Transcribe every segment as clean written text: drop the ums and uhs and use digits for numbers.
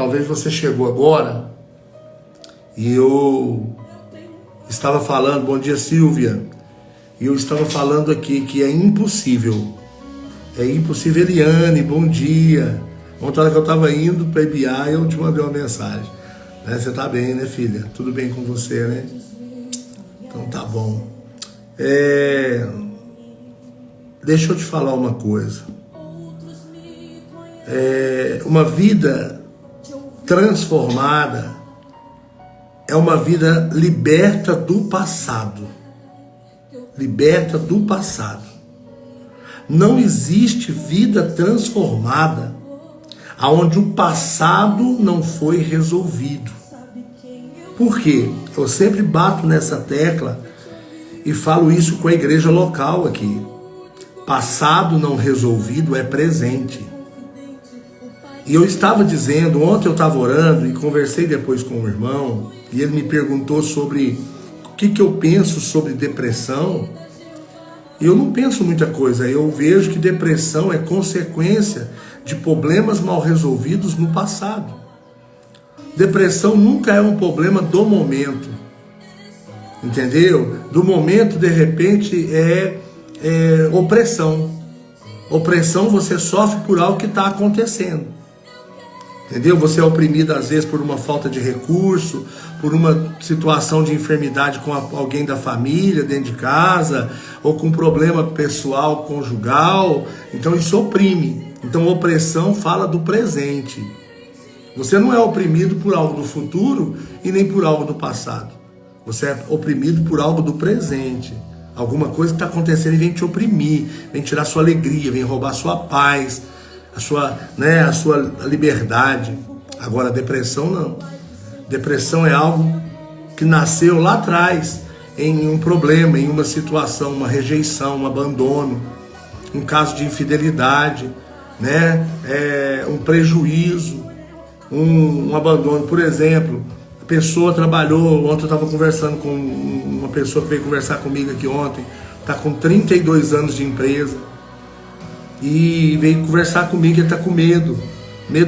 talvez você chegou agora e eu estava falando, bom dia Silvia, e eu estava falando aqui que é impossível, Eliane, bom dia. Ontem hora que eu estava indo para Ibiá, eu te mandei uma mensagem, né? Você tá bem, né, filha? Tudo bem com você, né? Então tá bom. Deixa eu te falar uma coisa. Uma vida transformada é uma vida liberta do passado. Liberta do passado. Não existe vida transformada aonde o passado não foi resolvido. Por quê? Eu sempre bato nessa tecla e falo isso com a igreja local aqui. Passado não resolvido é presente. E eu estava dizendo, ontem eu estava orando e conversei depois com o irmão, e ele me perguntou sobre o que eu penso sobre depressão. E eu não penso muita coisa, eu vejo que depressão é consequência de problemas mal resolvidos no passado. Depressão nunca é um problema do momento, entendeu? Do momento, de repente, é opressão. Opressão você sofre por algo que está acontecendo. Entendeu? Você é oprimido às vezes por uma falta de recurso, por uma situação de enfermidade com alguém da família, dentro de casa, ou com um problema pessoal, conjugal. Então isso oprime. Então opressão fala do presente. Você não é oprimido por algo do futuro e nem por algo do passado. Você é oprimido por algo do presente. Alguma coisa que está acontecendo e vem te oprimir, vem tirar sua alegria, vem roubar sua paz, a sua liberdade. Agora, a depressão não. Depressão é algo que nasceu lá atrás, em um problema, em uma situação, uma rejeição, um abandono, um caso de infidelidade, né? Um prejuízo, um abandono. Por exemplo, a pessoa trabalhou, ontem eu estava conversando com uma pessoa que veio conversar comigo aqui ontem, está com 32 anos de empresa, e veio conversar comigo, ele está com medo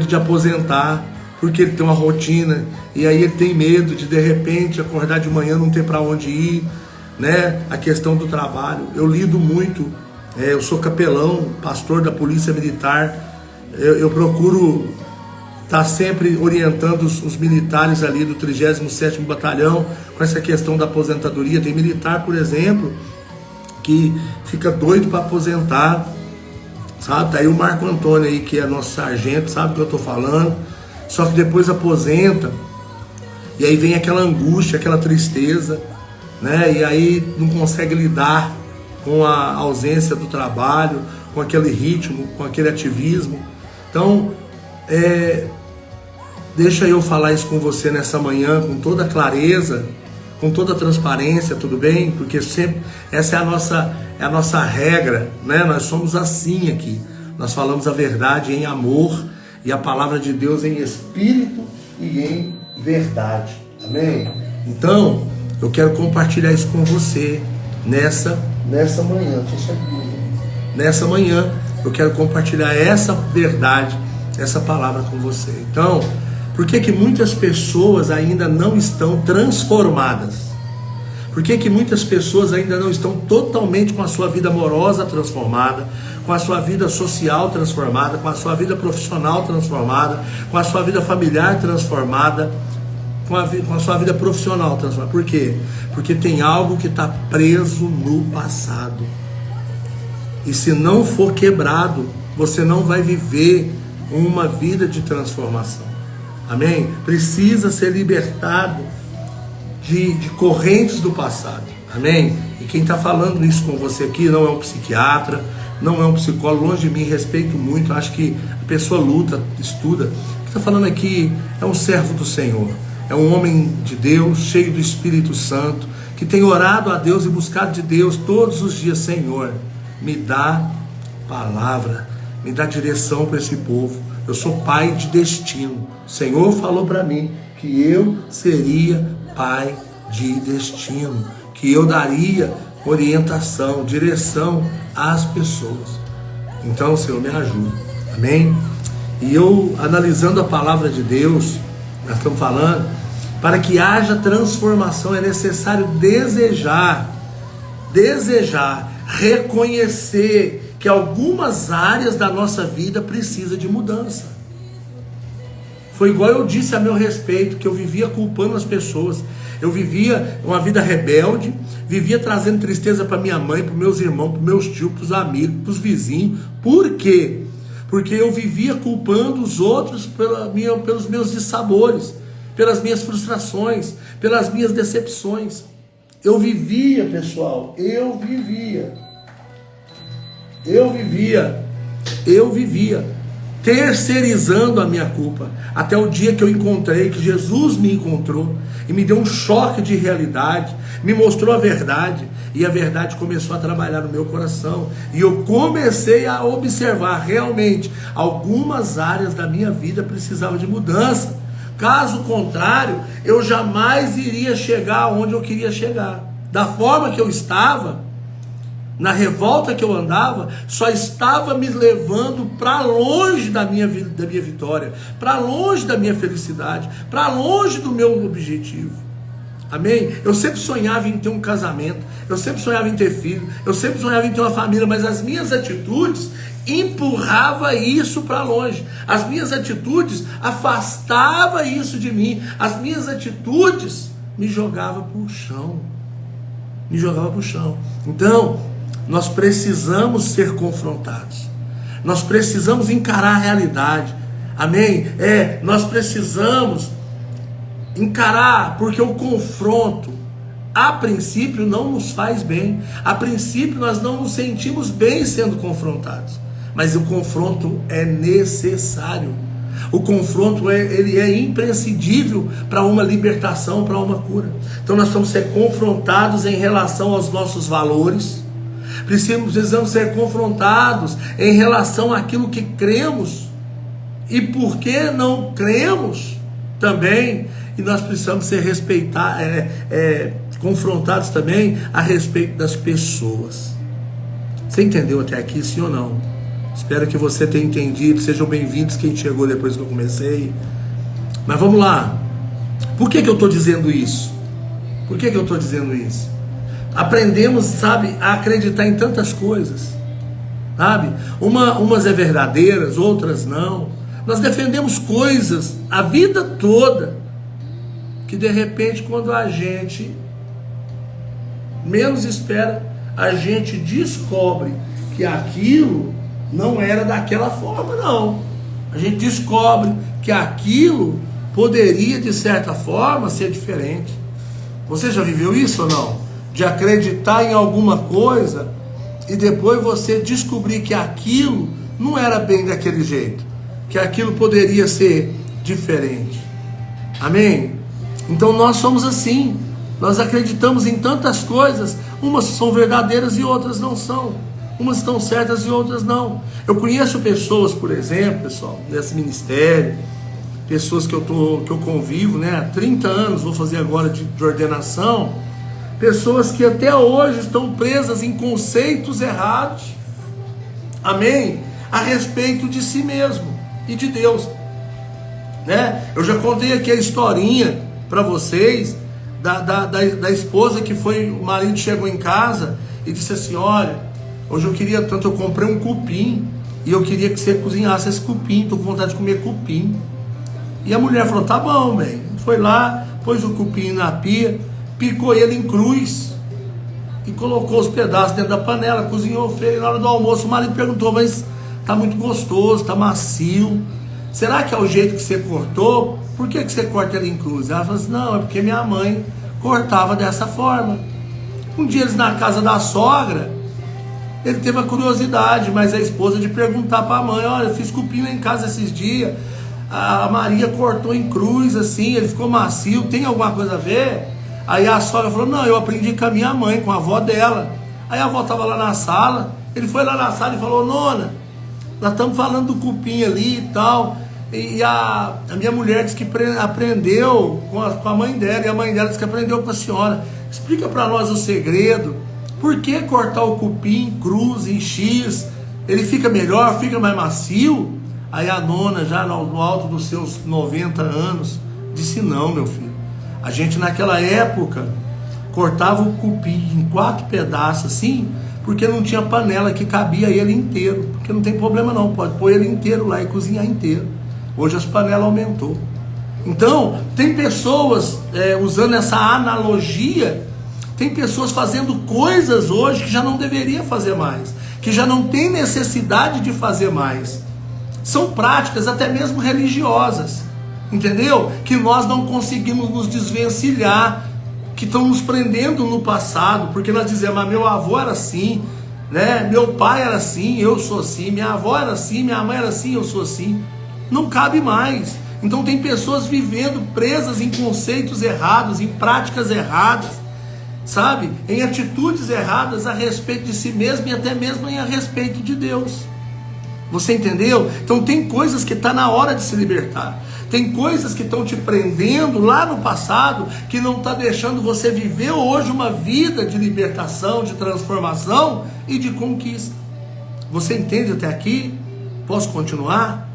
de aposentar, porque ele tem uma rotina, e aí ele tem medo de repente acordar de manhã, não ter para onde ir, né? A questão do trabalho. Eu lido muito, eu sou capelão, pastor da Polícia Militar, eu procuro estar sempre orientando os militares ali do 37º Batalhão com essa questão da aposentadoria. Tem militar, por exemplo, que fica doido para aposentar, sabe? Tá aí o Marco Antônio aí, que é nosso sargento, sabe o que eu tô falando? Só que depois aposenta, e aí vem aquela angústia, aquela tristeza, né? E aí não consegue lidar com a ausência do trabalho, com aquele ritmo, com aquele ativismo. Então, deixa eu falar isso com você nessa manhã, com toda clareza, com toda transparência, tudo bem? Porque sempre essa é a nossa regra, né? Nós somos assim aqui. Nós falamos a verdade em amor e a palavra de Deus em espírito e em verdade. Amém? Então, eu quero compartilhar isso com você nessa manhã. Nessa manhã, eu quero compartilhar essa verdade, essa palavra com você. Então, por que muitas pessoas ainda não estão transformadas? Por que muitas pessoas ainda não estão totalmente com a sua vida amorosa transformada, com a sua vida social transformada, com a sua vida profissional transformada, com a sua vida familiar transformada, com a sua vida profissional transformada? Por quê? Porque tem algo que está preso no passado. E se não for quebrado, você não vai viver uma vida de transformação. Amém? Precisa ser libertado de correntes do passado. Amém? E quem está falando isso com você aqui não é um psiquiatra, não é um psicólogo, longe de mim, respeito muito, acho que a pessoa luta, estuda. O que está falando aqui é um servo do Senhor, é um homem de Deus, cheio do Espírito Santo, que tem orado a Deus e buscado de Deus todos os dias. Senhor, me dá palavra, me dá direção para esse povo. Eu sou pai de destino. O Senhor falou para mim que eu seria pai de destino, que eu daria orientação, direção às pessoas. Então, Senhor, me ajuda. Amém? E eu, analisando a palavra de Deus, nós estamos falando, para que haja transformação é necessário desejar, reconhecer que algumas áreas da nossa vida precisam de mudança. Foi igual eu disse a meu respeito, que eu vivia culpando as pessoas. Eu vivia uma vida rebelde, vivia trazendo tristeza para minha mãe, para meus irmãos, para meus tios, para os amigos, para os vizinhos. Por quê? Porque eu vivia culpando os outros pelos meus dissabores, pelas minhas frustrações, pelas minhas decepções. Eu vivia, pessoal, eu vivia terceirizando a minha culpa, até o dia que eu encontrei, que Jesus me encontrou e me deu um choque de realidade, me mostrou a verdade, e a verdade começou a trabalhar no meu coração, e eu comecei a observar realmente algumas áreas da minha vida precisavam de mudança. Caso contrário, eu jamais iria chegar onde eu queria chegar. Da forma que eu estava, na revolta que eu andava, só estava me levando para longe da minha vitória, para longe da minha felicidade, para longe do meu objetivo. Amém? Eu sempre sonhava em ter um casamento, eu sempre sonhava em ter filho, eu sempre sonhava em ter uma família, mas as minhas atitudes empurravam isso para longe. As minhas atitudes afastavam isso de mim. As minhas atitudes me jogavam para o chão. Então, nós precisamos ser confrontados. Nós precisamos encarar a realidade. Amém? Nós precisamos encarar, porque o confronto, a princípio, não nos faz bem. A princípio, nós não nos sentimos bem sendo confrontados. Mas o confronto é necessário. O confronto ele é imprescindível para uma libertação, para uma cura. Então nós vamos ser confrontados em relação aos nossos valores. Precisamos ser confrontados em relação àquilo que cremos e por que não cremos também. E nós precisamos ser confrontados também a respeito das pessoas. Você entendeu até aqui, sim ou não? Espero que você tenha entendido. Sejam bem-vindos quem chegou depois que eu comecei. Mas vamos lá. Por que eu estou dizendo isso? Aprendemos, sabe, a acreditar em tantas coisas, sabe? Umas é verdadeiras, outras não. Nós defendemos coisas a vida toda, que de repente, quando a gente menos espera, a gente descobre que aquilo não era daquela forma, não. A gente descobre que aquilo poderia, de certa forma, ser diferente. Você já viveu isso ou não? De acreditar em alguma coisa e depois você descobrir que aquilo não era bem daquele jeito, que aquilo poderia ser diferente. Amém? Então nós somos assim. Nós acreditamos em tantas coisas, umas são verdadeiras e outras não são. Umas estão certas e outras não. Eu conheço pessoas, por exemplo, pessoal, nesse ministério, pessoas que eu convivo, né, há 30 anos, vou fazer agora de ordenação, pessoas que até hoje estão presas em conceitos errados, amém, a respeito de si mesmo e de Deus, né? Eu já contei aqui a historinha para vocês da esposa que foi, o marido chegou em casa e disse assim: olha, hoje eu queria tanto, eu comprei um cupim e eu queria que você cozinhasse esse cupim, estou com vontade de comer cupim. E a mulher falou: tá bom, bem. Foi lá, pôs o cupim na pia, picou ele em cruz e colocou os pedaços dentro da panela, cozinhou, fez. Na hora do almoço o marido perguntou: mas tá muito gostoso, tá macio, será que é o jeito que você cortou? Por que você corta ele em cruz? Ela falou assim: não, é porque minha mãe cortava dessa forma. Um dia eles na casa da sogra, ele teve a curiosidade, mas a esposa, de perguntar para a mãe: olha, eu fiz cupim lá em casa esses dias, a Maria cortou em cruz assim, ele ficou macio, tem alguma coisa a ver? Aí a sogra falou: não, eu aprendi com a minha mãe, com a avó dela. Aí a avó estava lá na sala, ele foi lá na sala e falou: nona, nós estamos falando do cupim ali e tal, e a minha mulher disse que aprendeu com a mãe dela, e a mãe dela disse que aprendeu com a senhora. Explica para nós o segredo. Por que cortar o cupim em cruz, em X? Ele fica melhor, fica mais macio? Aí a nona, já no alto dos seus 90 anos, disse: não, meu filho, a gente naquela época cortava o cupim em 4 pedaços assim, porque não tinha panela que cabia ele inteiro. Porque não tem problema não, pode pôr ele inteiro lá e cozinhar inteiro. Hoje as panelas aumentou. Então, tem pessoas, usando essa analogia, tem pessoas fazendo coisas hoje que já não deveria fazer mais, que já não tem necessidade de fazer mais. São práticas até mesmo religiosas, entendeu? Que nós não conseguimos nos desvencilhar, que estão nos prendendo no passado, porque nós dizemos: mas meu avô era assim, né? Meu pai era assim, eu sou assim, minha avó era assim, minha mãe era assim, eu sou assim. Não cabe mais. Então tem pessoas vivendo presas em conceitos errados, em práticas erradas, sabe? Em atitudes erradas a respeito de si mesmo e até mesmo a respeito de Deus. Você entendeu? Então tem coisas que está na hora de se libertar. Tem coisas que estão te prendendo lá no passado, que não está deixando você viver hoje uma vida de libertação, de transformação e de conquista. Você entende até aqui? Posso continuar?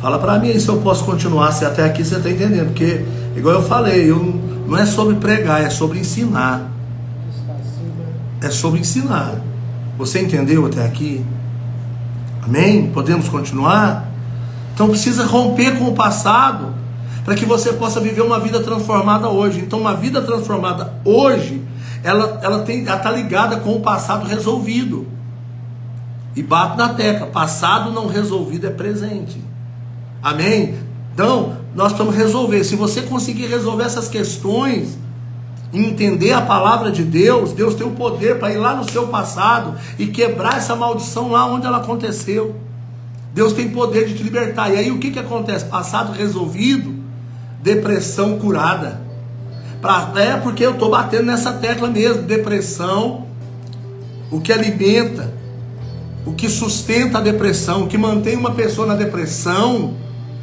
Fala para mim aí se eu posso continuar, se até aqui você está entendendo. Porque, igual eu falei, não é sobre pregar, é sobre ensinar. É sobre ensinar. Você entendeu até aqui? Amém? Podemos continuar? Então precisa romper com o passado, para que você possa viver uma vida transformada hoje. Então uma vida transformada hoje, ela está ligada com o passado resolvido. E bato na tecla: passado não resolvido é presente. Amém? Então nós precisamos resolver. Se você conseguir resolver essas questões, entender a palavra de Deus, Deus tem o poder para ir lá no seu passado e quebrar essa maldição lá onde ela aconteceu. Deus tem poder de te libertar. E aí o que acontece? Passado resolvido, depressão curada. Porque eu estou batendo nessa tecla mesmo. Depressão, o que alimenta, o que sustenta a depressão, o que mantém uma pessoa na depressão,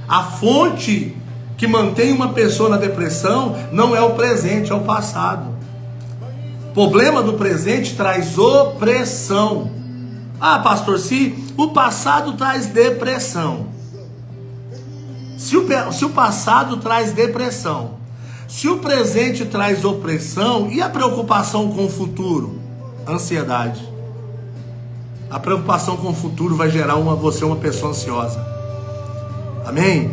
a fonte que mantém uma pessoa na depressão não é o presente, é o passado. O problema do presente traz opressão. Ah, pastor, se o passado traz depressão, se o passado traz depressão, se o presente traz opressão, e a preocupação com o futuro? Ansiedade. A preocupação com o futuro vai gerar você uma pessoa ansiosa. Amém?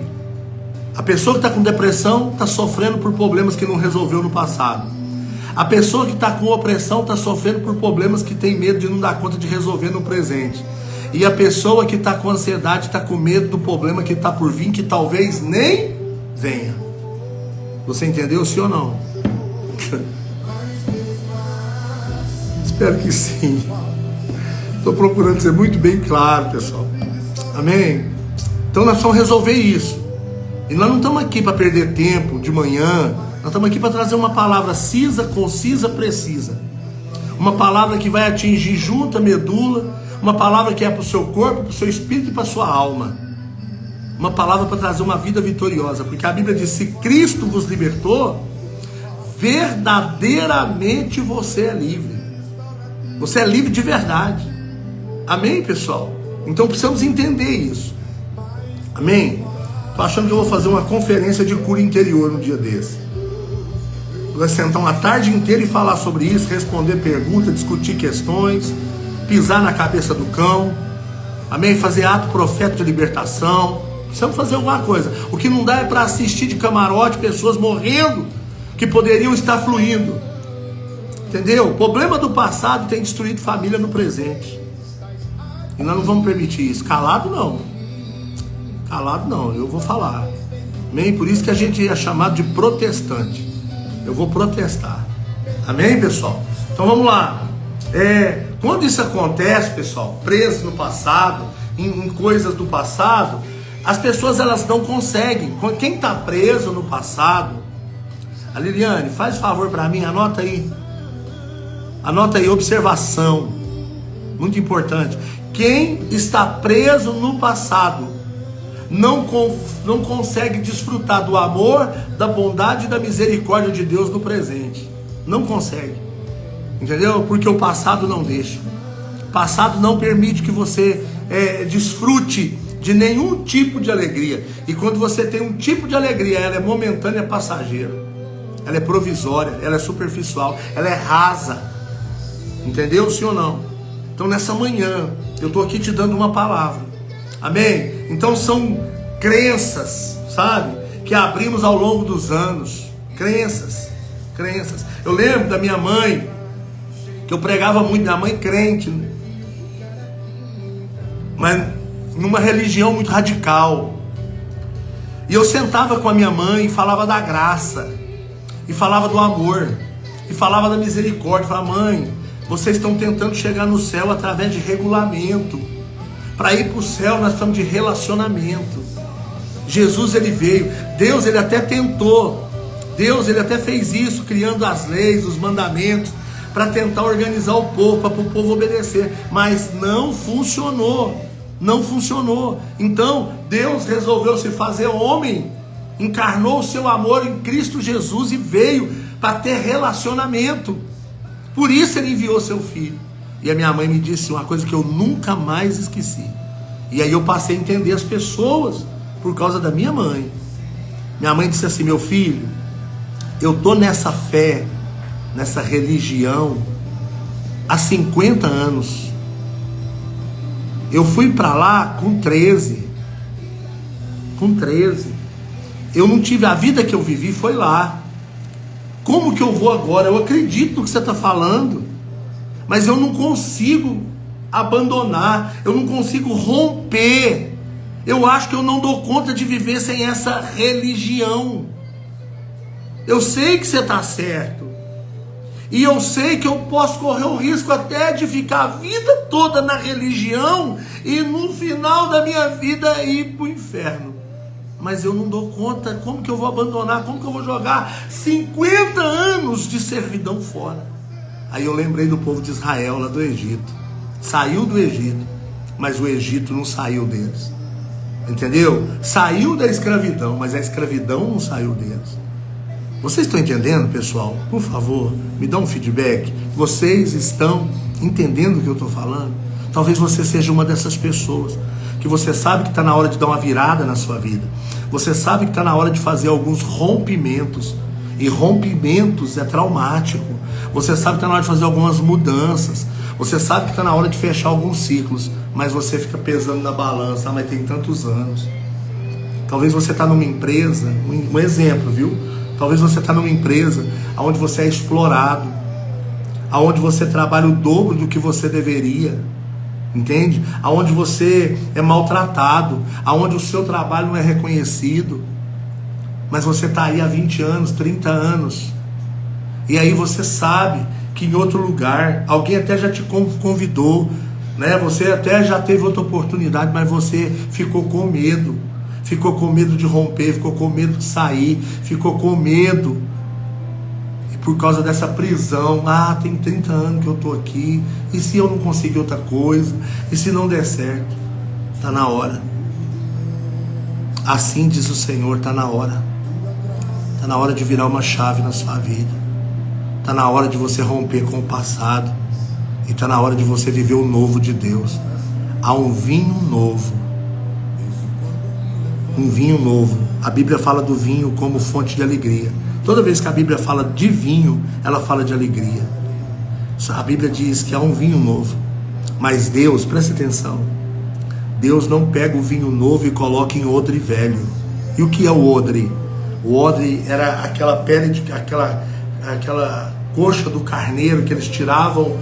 A pessoa que está com depressão está sofrendo por problemas que não resolveu no passado. A pessoa que está com opressão está sofrendo por problemas que tem medo de não dar conta de resolver no presente. E a pessoa que está com ansiedade está com medo do problema que está por vir, que talvez nem venha. Você entendeu, sim ou não? Espero que sim. Estou procurando ser muito bem claro, pessoal. Amém? Então nós vamos resolver isso. E nós não estamos aqui para perder tempo de manhã. Nós estamos aqui para trazer uma palavra cisa, concisa, precisa. Uma palavra que vai atingir junto a medula. Uma palavra que é para o seu corpo, para o seu espírito e para a sua alma. Uma palavra para trazer uma vida vitoriosa. Porque a Bíblia diz: se Cristo vos libertou, verdadeiramente você é livre. Você é livre de verdade. Amém, pessoal? Então precisamos entender isso. Amém? Estou achando que eu vou fazer uma conferência de cura interior no dia desse. Vai sentar uma tarde inteira e falar sobre isso, responder perguntas, discutir questões, pisar na cabeça do cão. Amém? Fazer ato profético de libertação. Precisamos fazer alguma coisa. O que não dá é para assistir de camarote pessoas morrendo que poderiam estar fluindo. Entendeu? O problema do passado tem destruído família no presente. E nós não vamos permitir isso. Calado não. Calado não, eu vou falar. Amém? Por isso que a gente é chamado de protestante. Eu vou protestar. Amém, pessoal? Então vamos lá. Quando isso acontece, pessoal, preso no passado, em coisas do passado, as pessoas elas não conseguem. Quem está preso no passado, a Liliane, faz favor para mim, anota aí. Anota aí, observação. Muito importante. Quem está preso no passado não consegue desfrutar do amor, da bondade e da misericórdia de Deus no presente. Não consegue. Entendeu? Porque o passado não deixa. O passado não permite que você desfrute de nenhum tipo de alegria. E quando você tem um tipo de alegria, ela é momentânea, passageira. Ela é provisória, ela é superficial, ela é rasa. Entendeu, sim ou não? Então nessa manhã, eu estou aqui te dando uma palavra. Amém? Então são crenças, sabe? Que abrimos ao longo dos anos. Crenças. Eu lembro da minha mãe, que eu pregava muito, minha mãe crente, mas numa religião muito radical. E eu sentava com a minha mãe e falava da graça, e falava do amor, e falava da misericórdia. Falava: mãe, vocês estão tentando chegar no céu através de regulamento. Para ir para o céu nós estamos de relacionamento. Jesus, ele veio, Deus, ele até tentou, Deus, ele até fez isso, criando as leis, os mandamentos, para tentar organizar o povo, para o povo obedecer, mas não funcionou. Então Deus resolveu se fazer homem, encarnou o seu amor em Cristo Jesus e veio para ter relacionamento. Por isso ele enviou seu filho. E a minha mãe me disse uma coisa que eu nunca mais esqueci, e aí eu passei a entender as pessoas por causa da minha mãe. Minha mãe disse assim: meu filho, eu tô nessa fé, nessa religião há 50 anos. Eu fui para lá com 13. Eu não tive a vida que eu vivi, foi lá. Como que eu vou agora? Eu acredito no que você está falando, mas eu não consigo abandonar, eu não consigo romper. Eu acho que eu não dou conta de viver sem essa religião. Eu sei que você está certo, e eu sei que eu posso correr o risco até de ficar a vida toda na religião e no final da minha vida ir para o inferno. Mas eu não dou conta. Como que eu vou abandonar? Como que eu vou jogar 50 anos de servidão fora? Aí eu lembrei do povo de Israel lá do Egito. Saiu do Egito, mas o Egito não saiu deles. Entendeu? Saiu da escravidão, mas a escravidão não saiu deles. Vocês estão entendendo, pessoal? Por favor, me dá um feedback. Vocês estão entendendo o que eu estou falando? Talvez você seja uma dessas pessoas que você sabe que está na hora de dar uma virada na sua vida. Você sabe que está na hora de fazer alguns rompimentos. E rompimentos é traumático. Você sabe que está na hora de fazer algumas mudanças. Você sabe que está na hora de fechar alguns ciclos. Mas você fica pesando na balança: ah, mas tem tantos anos. Talvez você está numa empresa, um exemplo, viu? Talvez você está numa empresa onde você é explorado, onde você trabalha o dobro do que você deveria, entende? Onde você é maltratado, onde o seu trabalho não é reconhecido, mas você está aí há 20 anos, 30 anos, e aí você sabe que em outro lugar, alguém até já te convidou, né? Você até já teve outra oportunidade, mas você ficou com medo. Ficou com medo de romper, ficou com medo de sair, ficou com medo. E por causa dessa prisão: ah, tem 30 anos que eu estou aqui, e se eu não conseguir outra coisa? E se não der certo? Está na hora. Assim diz o Senhor, está na hora. Está na hora de virar uma chave na sua vida. Está na hora de você romper com o passado. E está na hora de você viver o novo de Deus. Há um vinho novo. Um vinho novo. A Bíblia fala do vinho como fonte de alegria. Toda vez que a Bíblia fala de vinho, ela fala de alegria. A Bíblia diz que há um vinho novo. Mas Deus, preste atenção, Deus não pega o vinho novo e coloca em odre velho. E o que é o odre? O odre era aquela pele, aquela coxa do carneiro que eles tiravam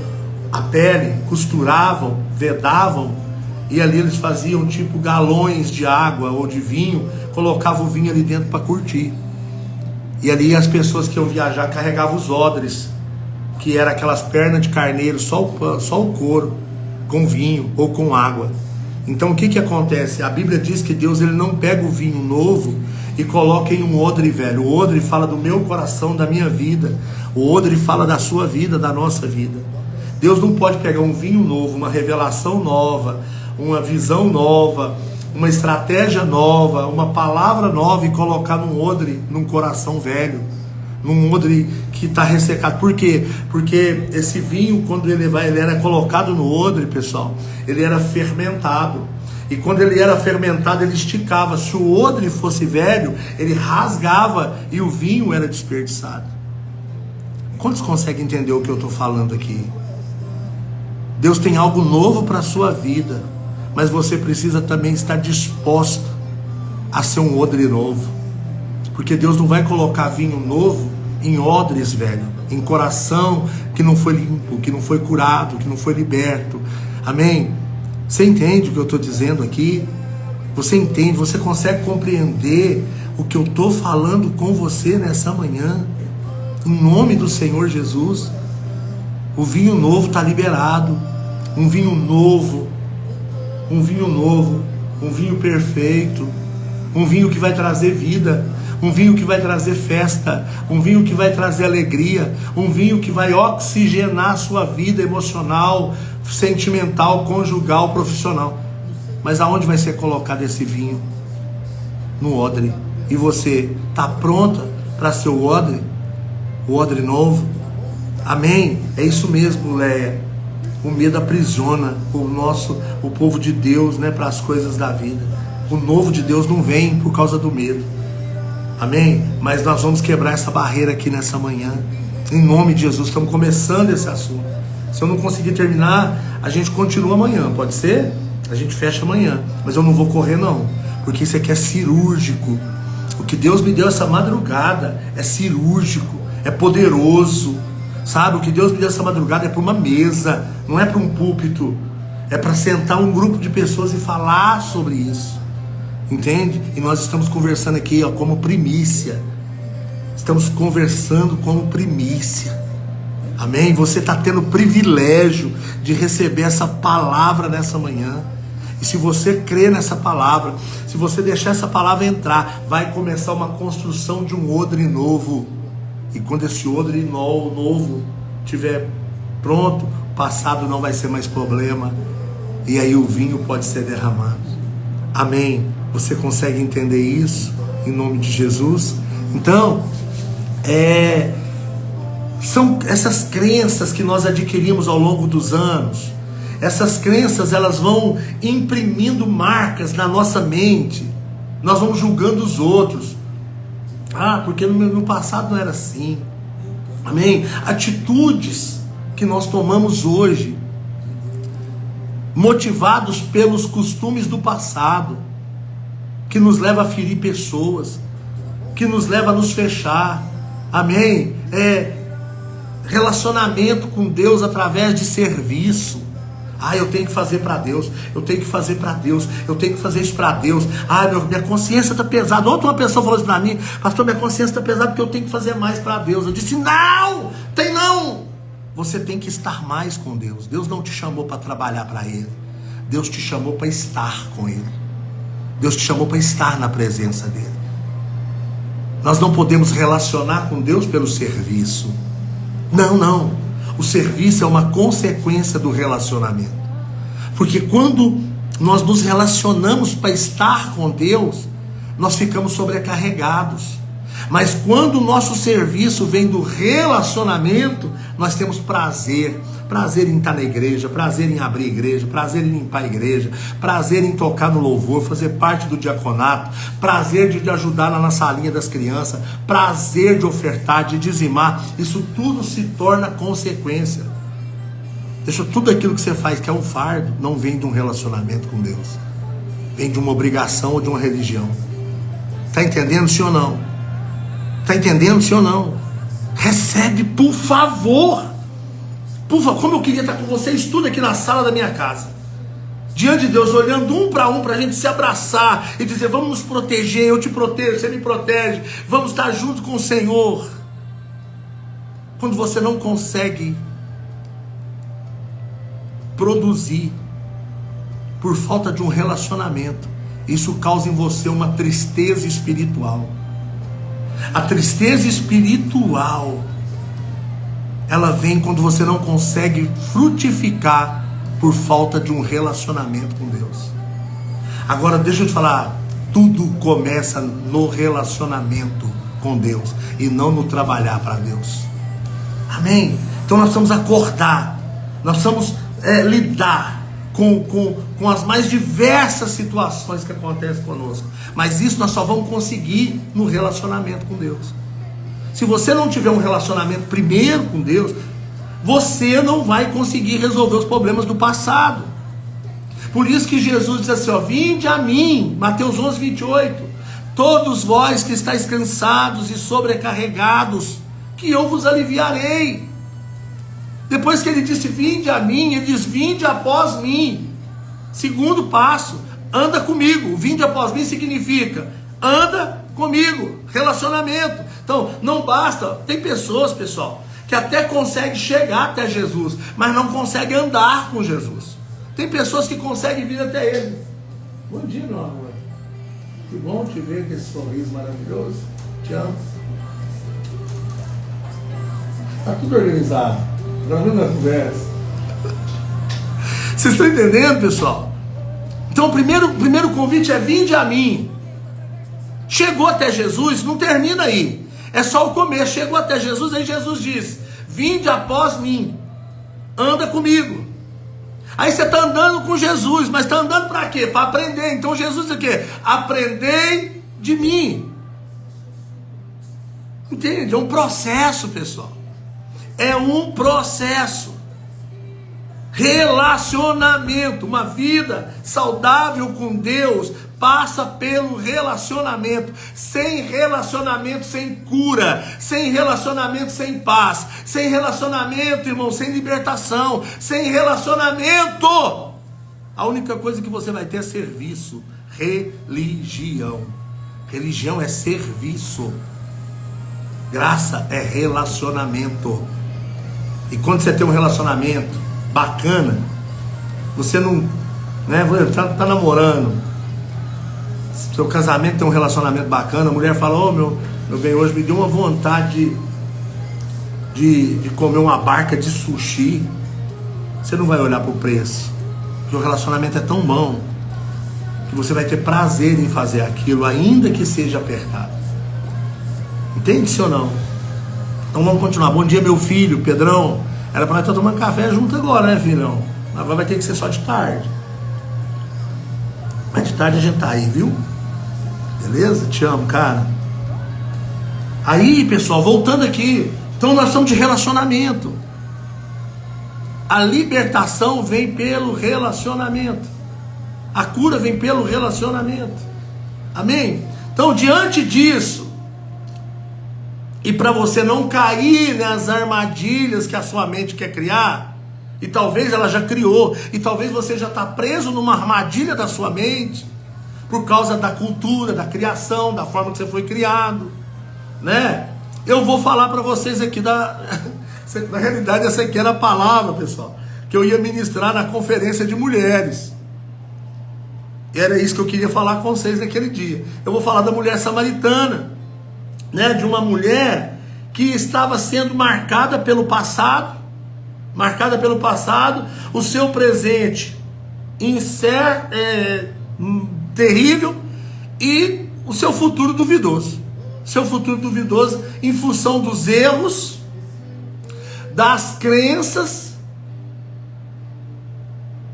a pele, costuravam, vedavam, e ali eles faziam tipo galões de água ou de vinho, colocavam o vinho ali dentro para curtir. E ali as pessoas que iam viajar carregavam os odres, que eram aquelas pernas de carneiro, só o couro, com vinho ou com água. Então o que acontece? A Bíblia diz que Deus, ele não pega o vinho novo e coloca em um odre velho. O odre fala do meu coração, da minha vida. O odre fala da sua vida, da nossa vida. Deus não pode pegar um vinho novo, uma revelação nova, uma visão nova, uma estratégia nova, uma palavra nova e colocar num odre, num coração velho. num odre que está ressecado. Por quê? Porque esse vinho, quando ele era colocado no odre, pessoal, ele era fermentado. E quando ele era fermentado, ele esticava. Se o odre fosse velho, ele rasgava e o vinho era desperdiçado. Quantos conseguem entender o que eu estou falando aqui? Deus tem algo novo para a sua vida, mas você precisa também estar disposto a ser um odre novo. Porque Deus não vai colocar vinho novo em odres velho, em coração que não foi limpo, que não foi curado, que não foi liberto. Amém? Você entende o que eu estou dizendo aqui? Você entende, você consegue compreender o que eu estou falando com você nessa manhã? Em nome do Senhor Jesus. O vinho novo está liberado. Um vinho novo, um vinho perfeito, um vinho que vai trazer vida, um vinho que vai trazer festa, um vinho que vai trazer alegria, um vinho que vai oxigenar a sua vida emocional, sentimental, conjugal, profissional. Mas aonde vai ser colocado esse vinho? No odre. E você está pronta para ser o odre novo? Amém? É isso mesmo, Leia. O medo aprisiona o povo de Deus, né, para as coisas da vida. O novo de Deus não vem por causa do medo. Amém? Mas nós vamos quebrar essa barreira aqui nessa manhã. Em nome de Jesus, estamos começando esse assunto. Se eu não conseguir terminar, a gente continua amanhã, pode ser? A gente fecha amanhã. Mas eu não vou correr não, porque isso aqui é cirúrgico. O que Deus me deu essa madrugada é cirúrgico, é poderoso. Sabe, o que Deus me deu essa madrugada é para uma mesa, não é para um púlpito. É para sentar um grupo de pessoas e falar sobre isso. Entende? E nós estamos conversando aqui, ó, como primícia. Estamos conversando como primícia. Amém? Você está tendo o privilégio de receber essa palavra nessa manhã. E se você crer nessa palavra, se você deixar essa palavra entrar, vai começar uma construção de um odre novo. E quando esse odre novo estiver pronto, o passado não vai ser mais problema. E aí o vinho pode ser derramado. Amém? Você consegue entender isso? Em nome de Jesus? Então, são essas crenças que nós adquirimos ao longo dos anos. Essas crenças, elas vão imprimindo marcas na nossa mente. Nós vamos julgando os outros. Porque no meu passado não era assim. Amém? Atitudes que nós tomamos hoje, motivados pelos costumes do passado, que nos leva a ferir pessoas, que nos leva a nos fechar. Amém? Relacionamento com Deus através de serviço. Eu tenho que fazer para Deus, eu tenho que fazer para Deus, eu tenho que fazer isso para Deus. Minha consciência está pesada. Outra pessoa falou assim para mim: pastor, minha consciência está pesada porque eu tenho que fazer mais para Deus. Eu disse: não, tem não. Você tem que estar mais com Deus. Deus não te chamou para trabalhar para Ele. Deus te chamou para estar com Ele. Deus te chamou para estar na presença dEle. Nós não podemos relacionar com Deus pelo serviço. Não. O serviço é uma consequência do relacionamento. Porque quando nós nos relacionamos para estar com Deus, nós ficamos sobrecarregados. Mas quando o nosso serviço vem do relacionamento, nós temos prazer. Prazer em estar na igreja, prazer em abrir igreja, prazer em limpar a igreja, prazer em tocar no louvor, fazer parte do diaconato, prazer de ajudar na salinha das crianças, prazer de ofertar, de dizimar. Isso tudo se torna consequência. Deixa tudo aquilo que você faz, que é um fardo, não vem de um relacionamento com Deus. Vem de uma obrigação ou de uma religião. Está entendendo, sim ou não? Está entendendo, sim ou não? Recebe, por favor. Por favor, como eu queria estar com vocês tudo aqui na sala da minha casa, diante de Deus, olhando um para a gente se abraçar e dizer: vamos nos proteger, eu te protejo, você me protege, vamos estar junto com o Senhor. Quando você não consegue produzir por falta de um relacionamento, isso causa em você uma tristeza espiritual. A tristeza espiritual, ela vem quando você não consegue frutificar por falta de um relacionamento com Deus. Agora deixa eu te falar, tudo começa no relacionamento com Deus e não no trabalhar para Deus. Amém? Então nós precisamos acordar, nós precisamos lidar com as mais diversas situações que acontecem conosco. Mas isso nós só vamos conseguir no relacionamento com Deus. Se você não tiver um relacionamento primeiro com Deus, você não vai conseguir resolver os problemas do passado. Por isso que Jesus diz assim, vinde a mim, Mateus 11, 28, todos vós que estáis cansados e sobrecarregados, que eu vos aliviarei. Depois que ele disse, vinde a mim, ele diz, vinde após mim. Segundo passo, anda comigo. Vinde após mim significa, anda comigo, relacionamento. Então, não basta, tem pessoas, pessoal, que até conseguem chegar até Jesus, mas não conseguem andar com Jesus. Tem pessoas que conseguem vir até Ele. Bom dia, meu amor. Que bom te ver com esse sorriso maravilhoso. Te amo. Está tudo organizado. Nós vamos na conversa. Vocês estão entendendo, pessoal? Então o primeiro convite é vinde a mim. Chegou até Jesus, não termina aí. É só o começo. Chegou até Jesus, aí Jesus diz, vinde após mim. Anda comigo. Aí você está andando com Jesus, mas está andando para quê? Para aprender. Então Jesus diz o quê? Aprendei de mim. Entende? É um processo, pessoal. É um processo. Relacionamento. Uma vida saudável com Deus passa pelo relacionamento. Sem relacionamento, sem cura. Sem relacionamento, sem paz. Sem relacionamento, irmão, sem libertação. Sem relacionamento, a única coisa que você vai ter é serviço. Religião. Religião é serviço. Graça é relacionamento. E quando você tem um relacionamento bacana, você não, né, tá namorando, seu casamento tem um relacionamento bacana, a mulher fala, meu bem, hoje me deu uma vontade de comer uma barca de sushi. Você não vai olhar pro preço, porque o relacionamento é tão bom que você vai ter prazer em fazer aquilo, ainda que seja apertado. Entende, sim ou não? Então vamos continuar. Bom dia, meu filho, Pedrão. Era para nós estar tomando café junto agora, né, filhão? Agora vai ter que ser só de tarde. Mas de tarde a gente tá aí, viu? Beleza? Te amo, cara. Aí, pessoal, voltando aqui. Então nós estamos de relacionamento. A libertação vem pelo relacionamento. A cura vem pelo relacionamento. Amém? Então, diante disso, e para você não cair nas armadilhas que a sua mente quer criar, e talvez ela já criou, e talvez você já está preso numa armadilha da sua mente, por causa da cultura, da criação, da forma que você foi criado, né? Eu vou falar para vocês aqui, na realidade essa aqui era a palavra, pessoal, que eu ia ministrar na conferência de mulheres. Era isso que eu queria falar com vocês naquele dia. Eu vou falar da mulher samaritana, né, de uma mulher que estava sendo marcada pelo passado, o seu presente terrível e o seu futuro duvidoso. Em função dos erros, das crenças,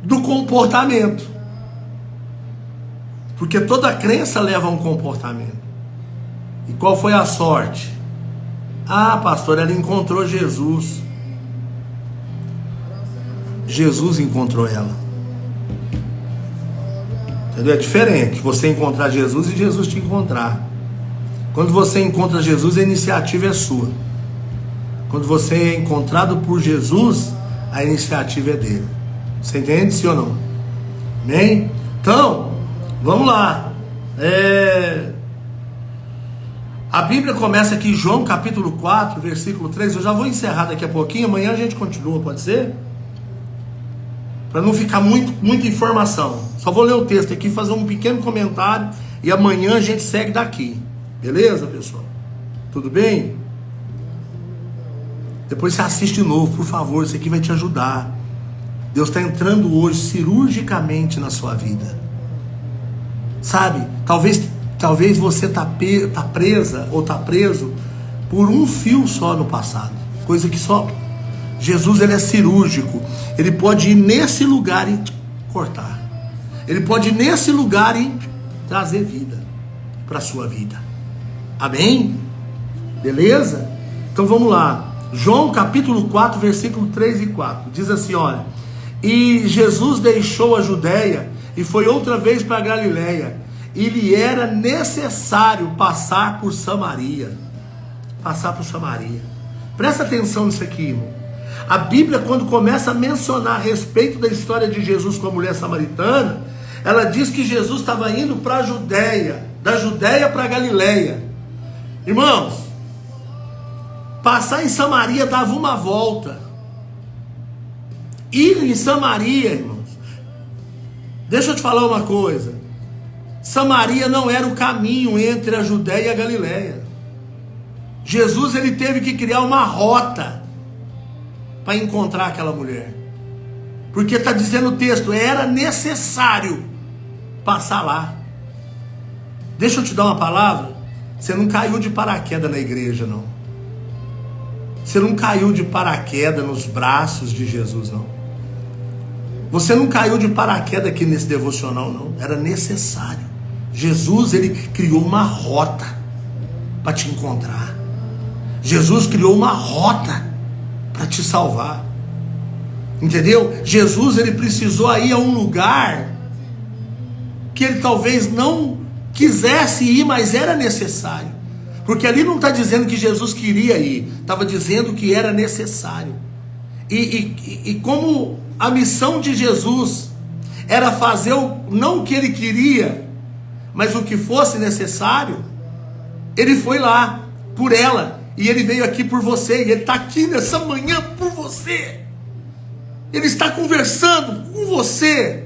do comportamento. Porque toda crença leva a um comportamento. E qual foi a sorte? Ah, pastor, ela encontrou Jesus. Jesus encontrou ela. Entendeu? É diferente você encontrar Jesus e Jesus te encontrar. Quando você encontra Jesus, a iniciativa é sua. Quando você é encontrado por Jesus, a iniciativa é dele. Você entende, sim ou não? Amém? Então, vamos lá. A Bíblia começa aqui, João capítulo 4, versículo 3. Eu já vou encerrar daqui a pouquinho, amanhã a gente continua, pode ser? Para não ficar muita informação. Só vou ler o texto aqui, fazer um pequeno comentário e amanhã a gente segue daqui. Beleza, pessoal? Tudo bem? Depois você assiste de novo, por favor, isso aqui vai te ajudar. Deus está entrando hoje cirurgicamente na sua vida. Sabe? Talvez Talvez você tá presa ou tá preso por um fio só no passado. Coisa que só Jesus, ele é cirúrgico. Ele pode ir nesse lugar e cortar. Ele pode ir nesse lugar e trazer vida para a sua vida. Amém? Beleza? Então vamos lá. João capítulo 4, versículo 3 e 4. Diz assim, olha. E Jesus deixou a Judéia e foi outra vez para a Galiléia. E lhe era necessário passar por Samaria. Passar por Samaria. Presta atenção nisso aqui, irmão. A Bíblia, quando começa a mencionar a respeito da história de Jesus com a mulher samaritana, ela diz que Jesus estava indo para a Judéia, da Judéia para a Galiléia. Irmãos, passar em Samaria dava uma volta. Ir em Samaria, irmãos, deixa eu te falar uma coisa. Samaria não era o caminho entre a Judéia e a Galiléia. Jesus, ele teve que criar uma rota para encontrar aquela mulher. Porque está dizendo o texto, era necessário passar lá. Deixa eu te dar uma palavra. Você não caiu de paraquedas na igreja, não. Você não caiu de paraquedas nos braços de Jesus, não. Você não caiu de paraquedas aqui nesse devocional, não. Era necessário. Jesus, ele criou uma rota para te encontrar. Jesus criou uma rota para te salvar. Entendeu? Jesus, ele precisou ir a um lugar que ele talvez não quisesse ir, mas era necessário. Porque ali não está dizendo que Jesus queria ir, estava dizendo que era necessário. E como a missão de Jesus era fazer não o que ele queria, mas o que fosse necessário, ele foi lá por ela. E ele veio aqui por você, e ele está aqui nessa manhã por você. Ele está conversando com você.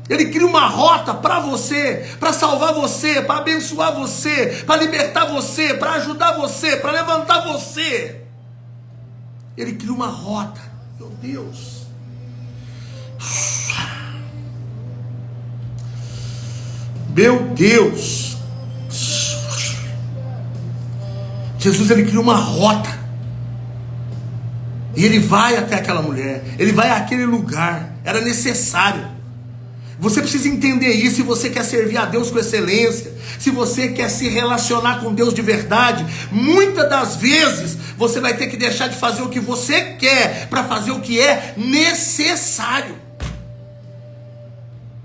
Ele cria uma rota para você, para salvar você, para abençoar você, para libertar você, para ajudar você, para levantar você. Ele cria uma rota. Meu Deus. Meu Deus. Jesus, ele cria uma rota. E ele vai até aquela mulher. Ele vai àquele lugar. Era necessário. Você precisa entender isso. Se você quer servir a Deus com excelência, se você quer se relacionar com Deus de verdade, muitas das vezes você vai ter que deixar de fazer o que você quer para fazer o que é necessário.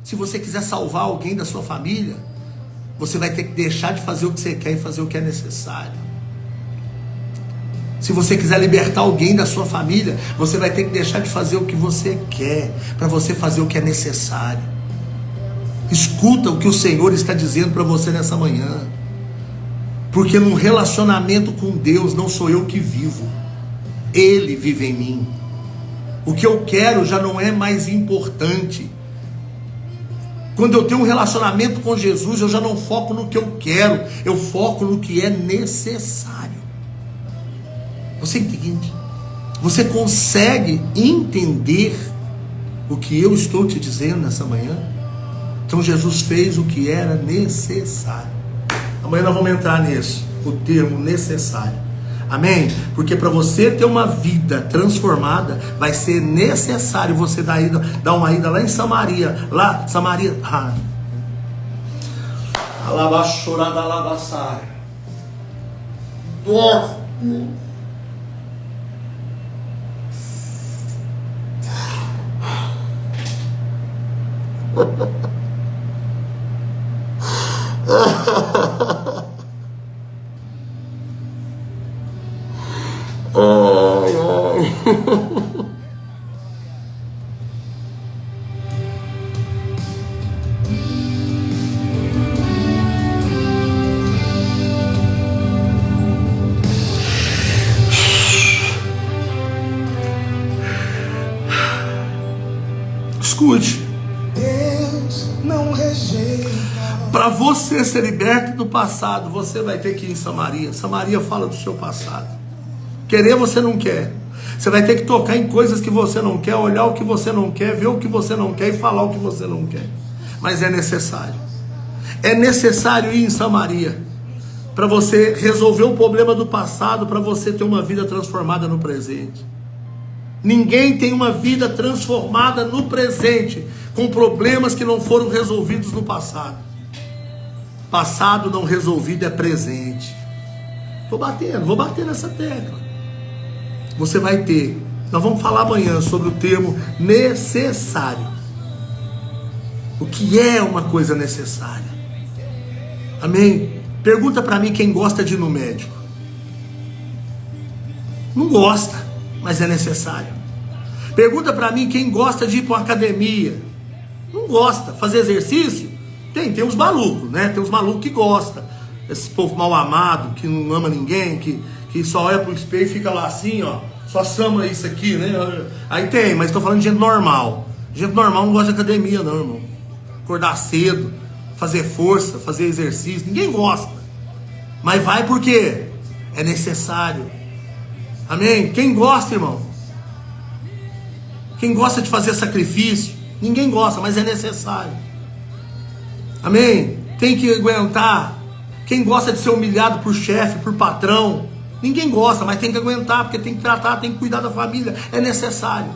Se você quiser salvar alguém da sua família, você vai ter que deixar de fazer o que você quer e fazer o que é necessário. Se você quiser libertar alguém da sua família, você vai ter que deixar de fazer o que você quer para você fazer o que é necessário. Escuta o que o Senhor está dizendo para você nessa manhã. Porque num relacionamento com Deus não sou eu que vivo. Ele vive em mim. O que eu quero já não é mais importante. Quando eu tenho um relacionamento com Jesus, eu já não foco no que eu quero. Eu foco no que é necessário. Você entende? Você consegue entender o que eu estou te dizendo nessa manhã? Então Jesus fez o que era necessário. Amanhã nós vamos entrar nisso, o termo necessário. Amém? Porque para você ter uma vida transformada, vai ser necessário você dar uma ida lá em Samaria. Lá, Samaria. Alabachorada, alabaçar. Escute. Para você ser liberto do passado, você vai ter que ir em Samaria. Samaria fala do seu passado. Querer você não quer. Você vai ter que tocar em coisas que você não quer, olhar o que você não quer, ver o que você não quer e falar o que você não quer. Mas é necessário. É necessário ir em Samaria para você resolver o problema do passado, para você ter uma vida transformada no presente. Ninguém tem uma vida transformada no presente com problemas que não foram resolvidos no passado. Passado não resolvido é presente. Vou bater nessa tecla. Você vai ter. Nós vamos falar amanhã sobre o termo necessário. O que é uma coisa necessária? Amém? Pergunta para mim quem gosta de ir no médico. Não gosta, mas é necessário. Pergunta para mim quem gosta de ir para uma academia. Não gosta. Fazer exercício? Tem uns malucos, né? Tem uns malucos que gostam. Esse povo mal amado, que não ama ninguém, que só olha pro espelho e fica lá assim, ó. Só chama isso aqui, né? Aí tem, mas estou falando de gente normal. Gente normal não gosta de academia, não, irmão. Acordar cedo, fazer força, fazer exercício. Ninguém gosta. Mas vai porque é necessário. Amém? Quem gosta, irmão? Quem gosta de fazer sacrifício? Ninguém gosta, mas é necessário. Amém? Tem que aguentar. Quem gosta de ser humilhado por chefe, por patrão? Ninguém gosta, mas tem que aguentar, porque tem que tratar, tem que cuidar da família. É necessário.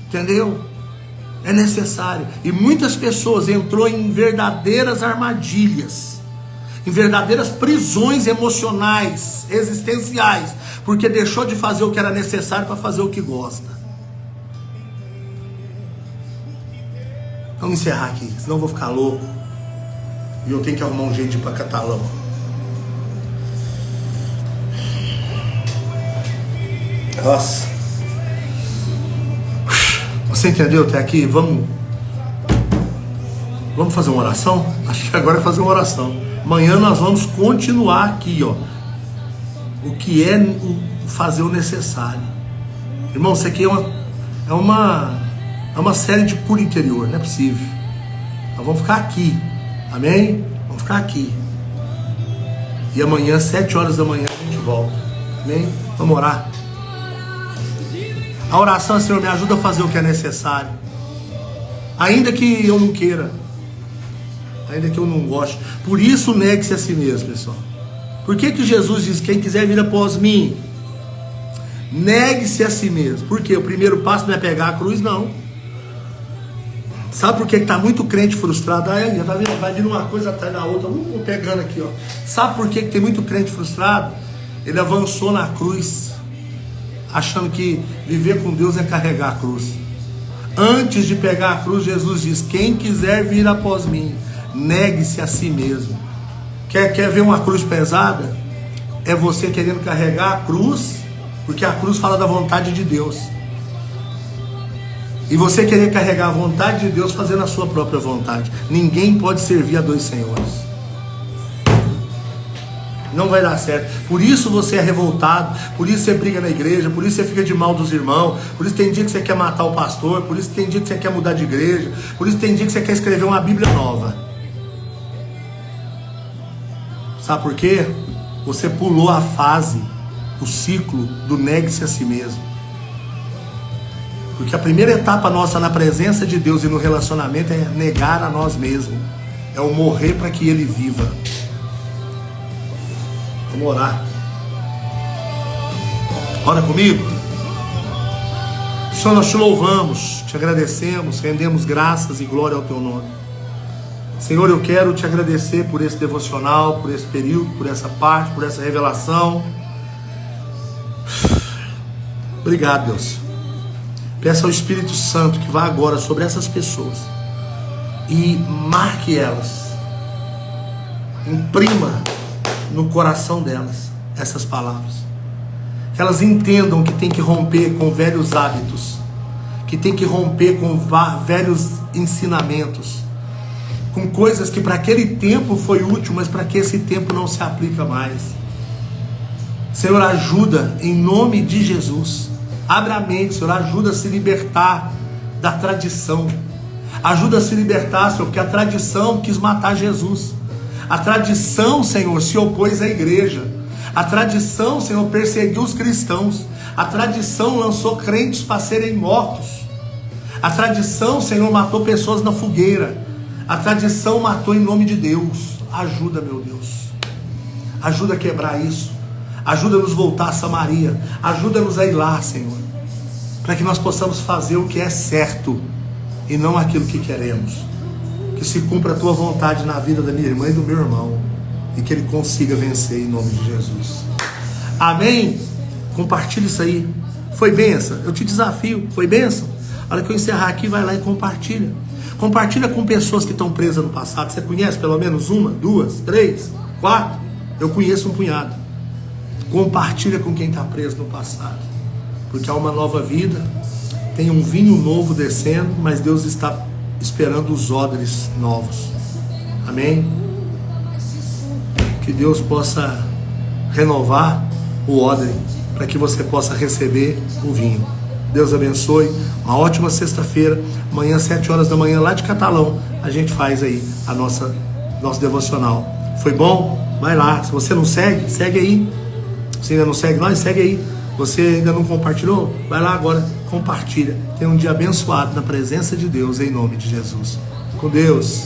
Entendeu? É necessário. E muitas pessoas entrou em verdadeiras armadilhas, em verdadeiras prisões emocionais, existenciais, porque deixou de fazer o que era necessário para fazer o que gosta. Vamos encerrar aqui, senão eu vou ficar louco. E eu tenho que arrumar um jeito de ir para Catalão. Nossa. Você entendeu até aqui? Vamos fazer uma oração? Acho que agora é fazer uma oração. Amanhã nós vamos continuar aqui, ó. O que é fazer o necessário. Irmão, isso aqui é uma série de cura interior, não é possível. Nós vamos ficar aqui. Amém? Vamos ficar aqui. E amanhã, 7 horas da manhã, a gente volta. Amém? Vamos orar. A oração é: Senhor, me ajuda a fazer o que é necessário. Ainda que eu não queira. Ainda que eu não goste. Por isso, negue-se a si mesmo, pessoal. Por que Jesus diz: quem quiser vir após mim, negue-se a si mesmo? Por quê? O primeiro passo não é pegar a cruz, não. Sabe por que está muito crente frustrado? Aí vai vindo uma coisa atrás da outra. Vou pegando aqui, ó. Sabe por que tem muito crente frustrado? Ele avançou na cruz, achando que viver com Deus é carregar a cruz. Antes de pegar a cruz, Jesus diz: quem quiser vir após mim, negue-se a si mesmo. Quer ver uma cruz pesada? É você querendo carregar a cruz, porque a cruz fala da vontade de Deus. E você querer carregar a vontade de Deus fazendo a sua própria vontade. Ninguém pode servir a dois senhores. Não vai dar certo. Por isso você é revoltado, por isso você briga na igreja, por isso você fica de mal dos irmãos, por isso tem dia que você quer matar o pastor, por isso tem dia que você quer mudar de igreja, por isso tem dia que você quer escrever uma Bíblia nova. Sabe por quê? Você pulou a fase, o ciclo do negue-se a si mesmo. Porque a primeira etapa nossa na presença de Deus e no relacionamento é negar a nós mesmos. É o morrer para que Ele viva. Vamos orar. Ora comigo. Senhor, nós te louvamos, te agradecemos, rendemos graças e glória ao teu nome. Senhor, eu quero te agradecer por esse devocional, por esse período, por essa parte, por essa revelação. Obrigado, Deus. Peço ao Espírito Santo que vá agora sobre essas pessoas e marque elas, imprima no coração delas essas palavras, que elas entendam que tem que romper com velhos hábitos, que tem que romper com velhos ensinamentos, com coisas que para aquele tempo foi útil, mas para que esse tempo não se aplica mais. Senhor, ajuda em nome de Jesus. Abre a mente, Senhor, ajuda a se libertar da tradição. Ajuda a se libertar, Senhor, porque a tradição quis matar Jesus. A tradição, Senhor, se opôs à igreja. A tradição, Senhor, perseguiu os cristãos. A tradição lançou crentes para serem mortos. A tradição, Senhor, matou pessoas na fogueira. A tradição matou em nome de Deus. Ajuda, meu Deus. Ajuda a quebrar isso. Ajuda-nos a voltar a Samaria. Ajuda-nos a ir lá, Senhor. Para que nós possamos fazer o que é certo e não aquilo que queremos. Que se cumpra a tua vontade na vida da minha irmã e do meu irmão. E que ele consiga vencer em nome de Jesus. Amém? Compartilha isso aí. Foi bênção? Eu te desafio. Foi bênção? A hora que eu encerrar aqui, vai lá e compartilha. Compartilha com pessoas que estão presas no passado. Você conhece pelo menos uma, duas, três, quatro? Eu conheço um punhado. Compartilha com quem está preso no passado. Porque há uma nova vida. Tem um vinho novo descendo, mas Deus está esperando os odres novos. Amém? Que Deus possa renovar o odre, para que você possa receber o vinho. Deus abençoe. Uma ótima sexta-feira. Amanhã, 7 horas da manhã, lá de Catalão, a gente faz aí a nosso devocional. Foi bom? Vai lá. Se você não segue, segue aí. Se ainda não segue nós, segue aí. Você ainda não compartilhou? Vai lá agora, compartilha. Tenha um dia abençoado na presença de Deus, em nome de Jesus. Com Deus.